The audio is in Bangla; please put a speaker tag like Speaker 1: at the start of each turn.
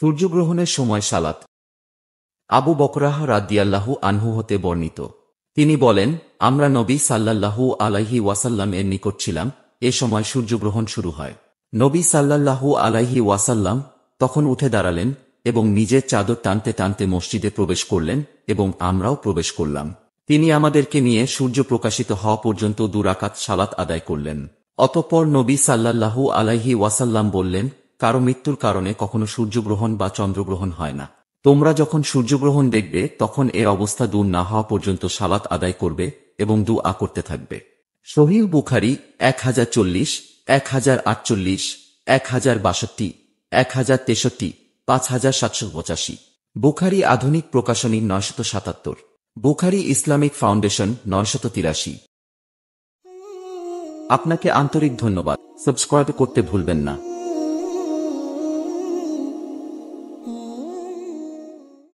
Speaker 1: সূর্যগ্রহণের সময় সালাত। আবু বকরাহ রাদিয়াল্লাহু আনহু হতে বর্ণিত, তিনি বলেন, আমরা নবী সাল্লাল্লাহু আলাইহি ওয়াসাল্লাম এর নিকট ছিলাম, এ সময় সূর্যগ্রহণ শুরু হয়। নবী সাল্লাল্লাহু আলাইহি ওয়াসাল্লাম তখন উঠে দাঁড়ালেন এবং নিজের চাদর টানতে টানতে মসজিদে প্রবেশ করলেন এবং আমরাও প্রবেশ করলাম। তিনি আমাদেরকে নিয়ে সূর্য প্রকাশিত হওয়া পর্যন্ত 2 রাকাত সালাত আদায় করলেন। অতঃপর নবী সাল্লাল্লাহু আলাইহি ওয়াসাল্লাম বললেন, কারো মৃত্যুর কারণে কখনো সূর্যগ্রহণ বা চন্দ্রগ্রহণ হয় না। তোমরা যখন সূর্যগ্রহণ দেখবে তখন এর অবস্থা দূর না হওয়া পর্যন্ত সালাত আদায় করবে এবং দুআ করতে থাকবে। সহিহ বুখারী 1040, 1048, 1062, 1063, 5785। বুখারী আধুনিক প্রকাশনী 977। Bukhari Islamic foundation 983। আপনাকে আন্তরিক ধন্যবাদ। সাবস্ক্রাইব করতে ভুলবেন না।